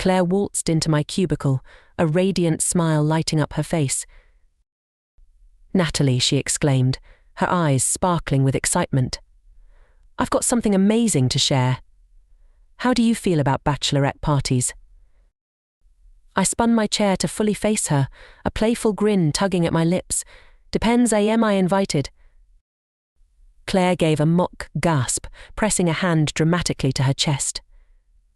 Claire waltzed into my cubicle, a radiant smile lighting up her face. "Natalie," she exclaimed, her eyes sparkling with excitement. "I've got something amazing to share. How do you feel about bachelorette parties?" I spun my chair to fully face her, a playful grin tugging at my lips. "Depends, am I invited?" Claire gave a mock gasp, pressing a hand dramatically to her chest.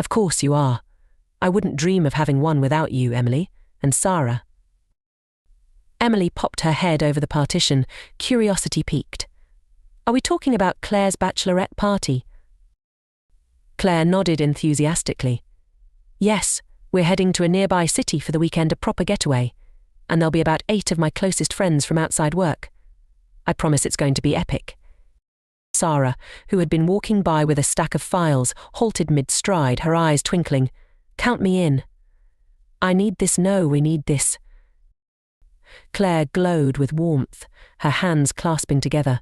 "Of course you are. I wouldn't dream of having one without you, Emily, and Sarah." Emily popped her head over the partition, curiosity piqued. "Are we talking about Claire's bachelorette party?" Claire nodded enthusiastically. "Yes, we're heading to a nearby city for the weekend, a proper getaway, and there'll be about 8 of my closest friends from outside work. I promise it's going to be epic." Sarah, who had been walking by with a stack of files, halted mid-stride, her eyes twinkling. "Count me in." "I need this, no, we need this." Claire glowed with warmth, her hands clasping together.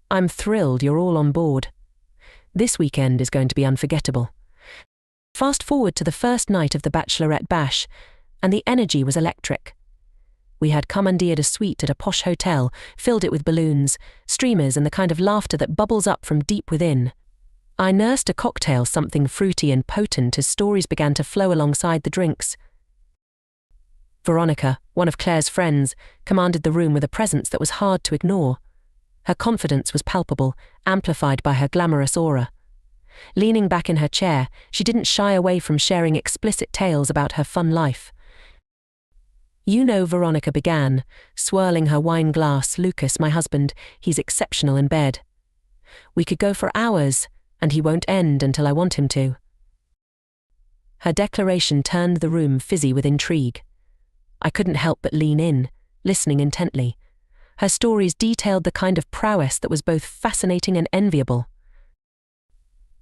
"I'm thrilled you're all on board. This weekend is going to be unforgettable." Fast forward to the first night of the Bachelorette Bash, and the energy was electric. We had commandeered a suite at a posh hotel, filled it with balloons, streamers, and the kind of laughter that bubbles up from deep within. I nursed a cocktail, something fruity and potent, as stories began to flow alongside the drinks. Veronica, one of Claire's friends, commanded the room with a presence that was hard to ignore. Her confidence was palpable, amplified by her glamorous aura. Leaning back in her chair, she didn't shy away from sharing explicit tales about her fun life. "You know," Veronica began, swirling her wine glass, "Lucas, my husband, he's exceptional in bed. We could go for hours, and he won't end until I want him to." Her declaration turned the room fizzy with intrigue. I couldn't help but lean in, listening intently. Her stories detailed the kind of prowess that was both fascinating and enviable.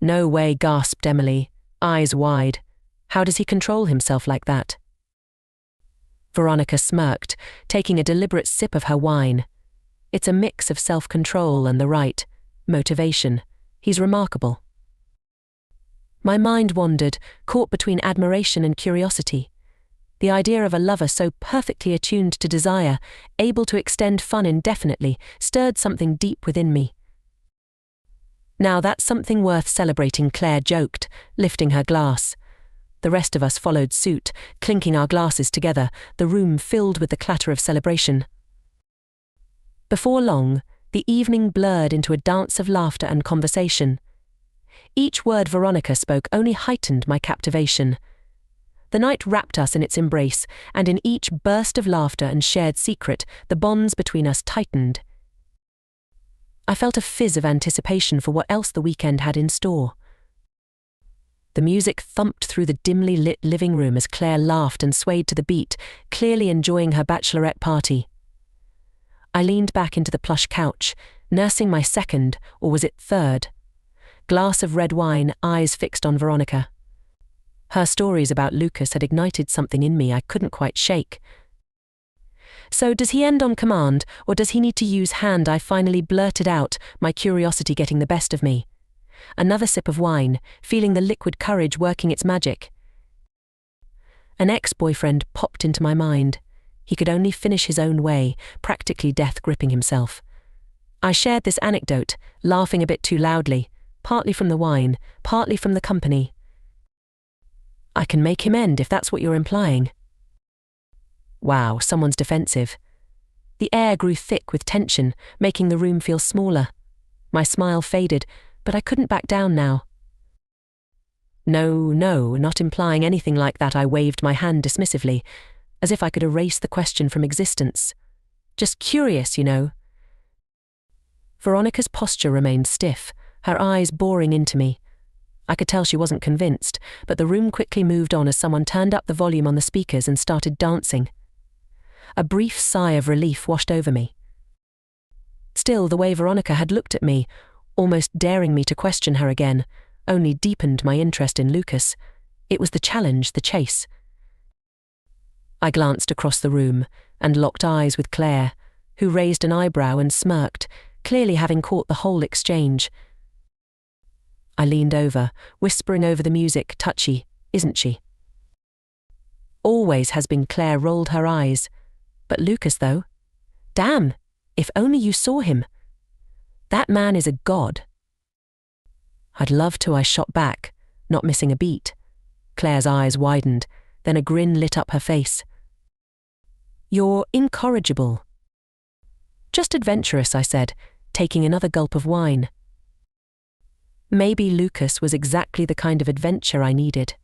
"No way," gasped Emily, eyes wide. "How does he control himself like that?" Veronica smirked, taking a deliberate sip of her wine. "It's a mix of self-control and the right motivation. He's remarkable." My mind wandered, caught between admiration and curiosity. The idea of a lover so perfectly attuned to desire, able to extend fun indefinitely, stirred something deep within me. "Now that's something worth celebrating," Claire joked, lifting her glass. The rest of us followed suit, clinking our glasses together, the room filled with the clatter of celebration. Before long, the evening blurred into a dance of laughter and conversation. Each word Veronica spoke only heightened my captivation. The night wrapped us in its embrace, and in each burst of laughter and shared secret, the bonds between us tightened. I felt a fizz of anticipation for what else the weekend had in store. The music thumped through the dimly lit living room as Claire laughed and swayed to the beat, clearly enjoying her bachelorette party. I leaned back into the plush couch, nursing my second, or was it third, glass of red wine, eyes fixed on Veronica. Her stories about Lucas had ignited something in me I couldn't quite shake. "So does he end on command, or does he need to use hand?" I finally blurted out, my curiosity getting the best of me. Another sip of wine, feeling the liquid courage working its magic. An ex-boyfriend popped into my mind. He could only finish his own way, practically death gripping himself. I shared this anecdote, laughing a bit too loudly, partly from the wine, partly from the company. "I can make him end if that's what you're implying." Wow, someone's defensive. The air grew thick with tension, making the room feel smaller. My smile faded, but I couldn't back down now. No, not implying anything like that." I waved my hand dismissively, as if I could erase the question from existence. "Just curious, you know." Veronica's posture remained stiff, her eyes boring into me. I could tell she wasn't convinced, but the room quickly moved on as someone turned up the volume on the speakers and started dancing. A brief sigh of relief washed over me. Still, the way Veronica had looked at me, almost daring me to question her again, only deepened my interest in Lucas. It was the challenge, the chase. I glanced across the room and locked eyes with Claire, who raised an eyebrow and smirked, clearly having caught the whole exchange. I leaned over, whispering over the music, "Touchy, isn't she?" Always has been. Claire rolled her eyes. But Lucas, though? Damn, if only you saw him. That man is a god. I'd love to, I shot back, not missing a beat. Claire's eyes widened, then a grin lit up her face. You're incorrigible. Just adventurous, I said, taking another gulp of wine. Maybe Lucas was exactly the kind of adventure I needed.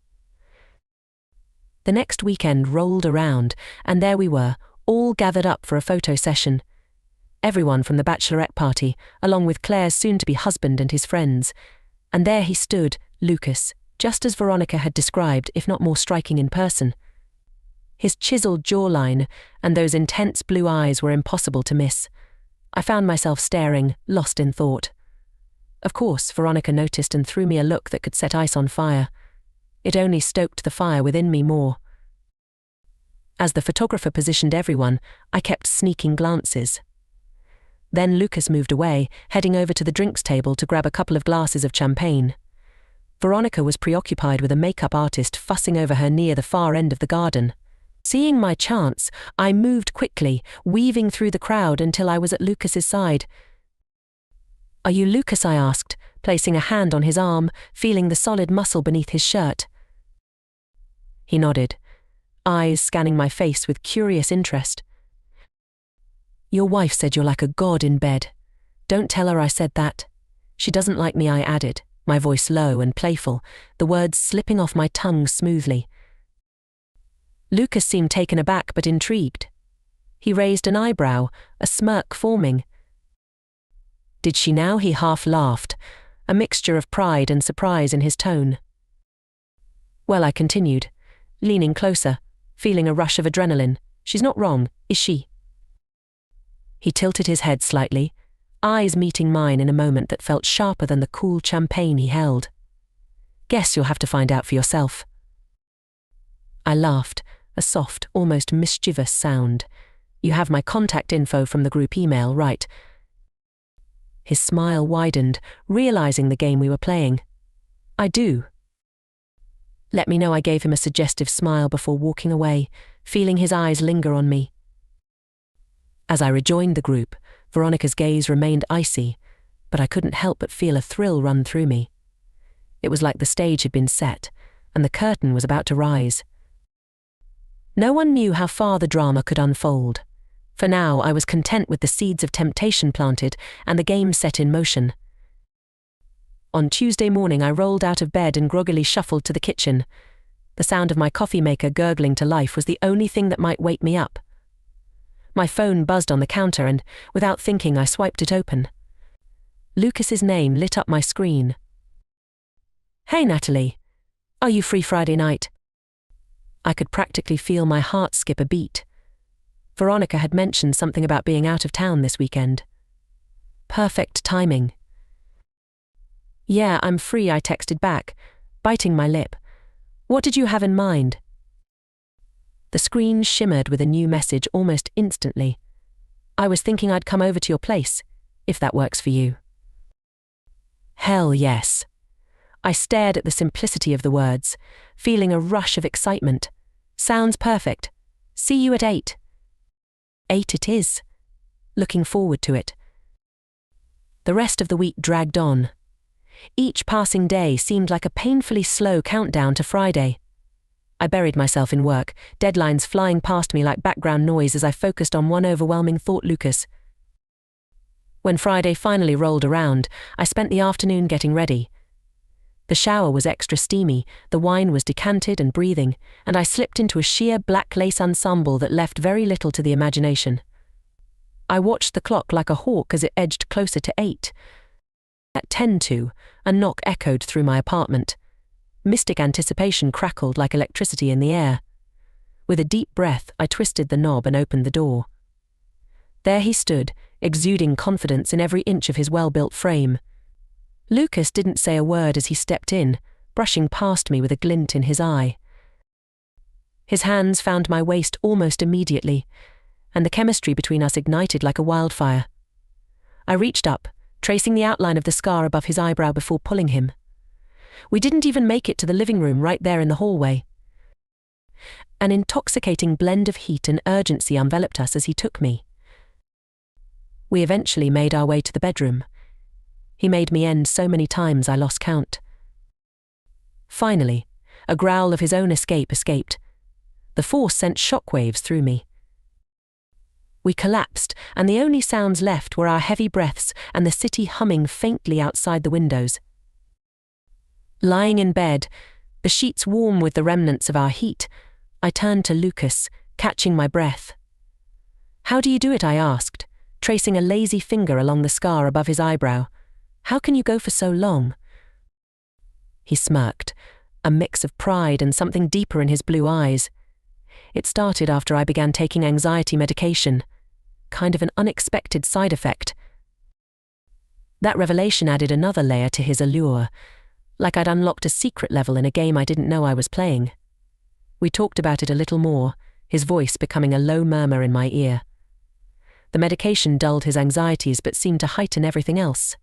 The next weekend rolled around, and there we were, all gathered up for a photo session. Everyone from the bachelorette party, along with Claire's soon-to-be husband and his friends. And there he stood, Lucas, just as Veronica had described, if not more striking in person. His chiseled jawline and those intense blue eyes were impossible to miss. I found myself staring, lost in thought. Of course, Veronica noticed and threw me a look that could set ice on fire. It only stoked the fire within me more. As the photographer positioned everyone, I kept sneaking glances. Then Lucas moved away, heading over to the drinks table to grab a couple of glasses of champagne. Veronica was preoccupied with a makeup artist fussing over her near the far end of the garden. Seeing my chance, I moved quickly, weaving through the crowd until I was at Lucas's side. Are you Lucas? I asked, placing a hand on his arm, feeling the solid muscle beneath his shirt. He nodded, eyes scanning my face with curious interest. Your wife said you're like a god in bed. Don't tell her I said that. She doesn't like me, I added, my voice low and playful, the words slipping off my tongue smoothly. Lucas seemed taken aback but intrigued. He raised an eyebrow, a smirk forming. Did she now? He half laughed, a mixture of pride and surprise in his tone. Well, I continued, leaning closer, feeling a rush of adrenaline. She's not wrong, is she? He tilted his head slightly, eyes meeting mine in a moment that felt sharper than the cool champagne he held. Guess you'll have to find out for yourself. I laughed, a soft, almost mischievous sound. You have my contact info from the group email, right? His smile widened, realizing the game we were playing. I do. Let me know. I gave him a suggestive smile before walking away, feeling his eyes linger on me. As I rejoined the group, Veronica's gaze remained icy, but I couldn't help but feel a thrill run through me. It was like the stage had been set, and the curtain was about to rise. No one knew how far the drama could unfold. For now, I was content with the seeds of temptation planted and the game set in motion. On Tuesday morning, I rolled out of bed and groggily shuffled to the kitchen. The sound of my coffee maker gurgling to life was the only thing that might wake me up. My phone buzzed on the counter and, without thinking, I swiped it open. Lucas's name lit up my screen. Hey, Natalie. Are you free Friday night? I could practically feel my heart skip a beat. Veronica had mentioned something about being out of town this weekend. Perfect timing. Yeah, I'm free, I texted back, biting my lip. What did you have in mind? The screen shimmered with a new message almost instantly. I was thinking I'd come over to your place, if that works for you. Hell yes. I stared at the simplicity of the words, feeling a rush of excitement. Sounds perfect. See you at 8. 8 it is. Looking forward to it. The rest of the week dragged on. Each passing day seemed like a painfully slow countdown to Friday. I buried myself in work, deadlines flying past me like background noise as I focused on one overwhelming thought: Lucas. When Friday finally rolled around, I spent the afternoon getting ready. The shower was extra steamy, the wine was decanted and breathing, and I slipped into a sheer black lace ensemble that left very little to the imagination. I watched the clock like a hawk as it edged closer to 8. At 10 to, a knock echoed through my apartment. Mystic anticipation crackled like electricity in the air. With a deep breath, I twisted the knob and opened the door. There he stood, exuding confidence in every inch of his well-built frame. Lucas didn't say a word as he stepped in, brushing past me with a glint in his eye. His hands found my waist almost immediately, and the chemistry between us ignited like a wildfire. I reached up, tracing the outline of the scar above his eyebrow before pulling him. We didn't even make it to the living room right there in the hallway. An intoxicating blend of heat and urgency enveloped us as he took me. We eventually made our way to the bedroom. He made me end so many times I lost count. Finally, a growl of his own escaped. The force sent shockwaves through me. We collapsed, and the only sounds left were our heavy breaths and the city humming faintly outside the windows. Lying in bed, the sheets warm with the remnants of our heat, I turned to Lucas, catching my breath. "How do you do it?" I asked, tracing a lazy finger along the scar above his eyebrow. "How can you go for so long?" He smirked, a mix of pride and something deeper in his blue eyes. It started after I began taking anxiety medication, kind of an unexpected side effect. That revelation added another layer to his allure, like I'd unlocked a secret level in a game I didn't know I was playing. We talked about it a little more, his voice becoming a low murmur in my ear. The medication dulled his anxieties but seemed to heighten everything else.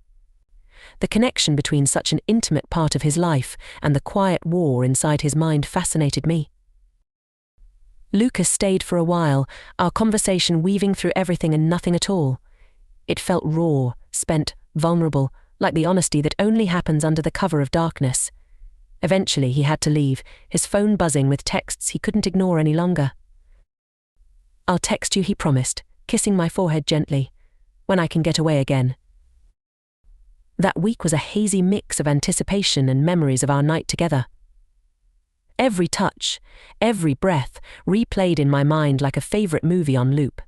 The connection between such an intimate part of his life and the quiet war inside his mind fascinated me. Lucas stayed for a while, our conversation weaving through everything and nothing at all. It felt raw, spent, vulnerable, like the honesty that only happens under the cover of darkness. Eventually he had to leave, his phone buzzing with texts he couldn't ignore any longer. "I'll text you," he promised, kissing my forehead gently, "when I can get away again." That week was a hazy mix of anticipation and memories of our night together. Every touch, every breath, replayed in my mind like a favorite movie on loop.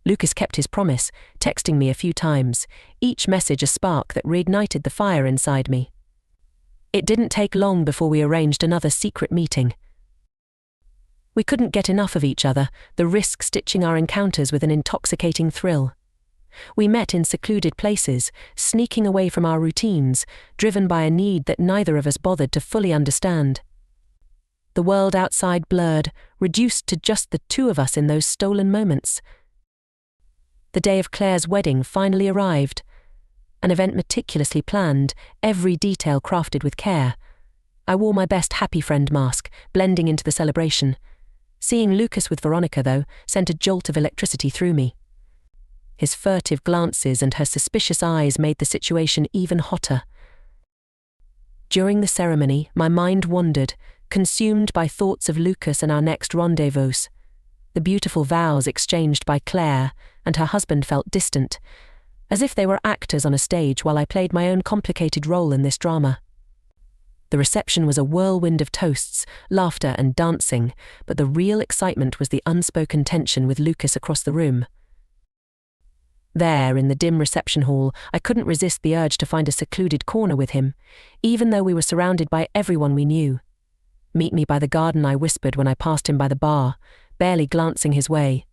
Lucas kept his promise, texting me a few times, each message a spark that reignited the fire inside me. It didn't take long before we arranged another secret meeting. We couldn't get enough of each other, the risk stitching our encounters with an intoxicating thrill. We met in secluded places, sneaking away from our routines, driven by a need that neither of us bothered to fully understand. The world outside blurred, reduced to just the two of us in those stolen moments. The day of Claire's wedding finally arrived, an event meticulously planned, every detail crafted with care. I wore my best happy friend mask, blending into the celebration. Seeing Lucas with Veronica, though, sent a jolt of electricity through me. His furtive glances and her suspicious eyes made the situation even hotter. During the ceremony, my mind wandered, consumed by thoughts of Lucas and our next rendezvous. The beautiful vows exchanged by Claire and her husband felt distant, as if they were actors on a stage while I played my own complicated role in this drama. The reception was a whirlwind of toasts, laughter and dancing, but the real excitement was the unspoken tension with Lucas across the room. There, in the dim reception hall, I couldn't resist the urge to find a secluded corner with him, even though we were surrounded by everyone we knew. "Meet me by the garden," I whispered when I passed him by the bar, barely glancing his way.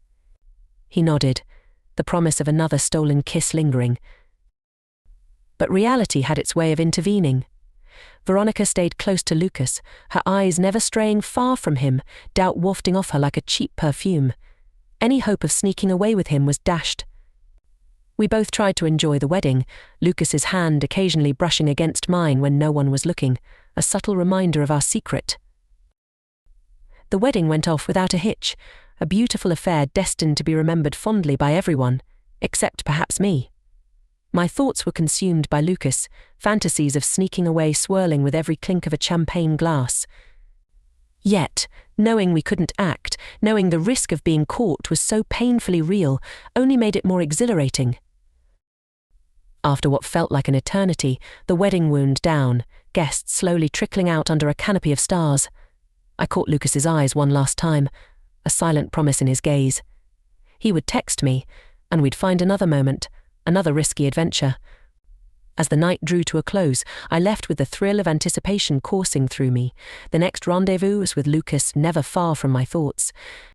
He nodded, the promise of another stolen kiss lingering. But reality had its way of intervening. Veronica stayed close to Lucas, her eyes never straying far from him, doubt wafting off her like a cheap perfume. Any hope of sneaking away with him was dashed. We both tried to enjoy the wedding, Lucas's hand occasionally brushing against mine when no one was looking, a subtle reminder of our secret. The wedding went off without a hitch, a beautiful affair destined to be remembered fondly by everyone, except perhaps me. My thoughts were consumed by Lucas, fantasies of sneaking away swirling with every clink of a champagne glass. Yet, knowing we couldn't act, knowing the risk of being caught was so painfully real, only made it more exhilarating. After what felt like an eternity, the wedding wound down, guests slowly trickling out under a canopy of stars. I caught Lucas's eyes one last time, a silent promise in his gaze. He would text me, and we'd find another moment, another risky adventure. As the night drew to a close, I left with the thrill of anticipation coursing through me. The next rendezvous was with Lucas, never far from my thoughts.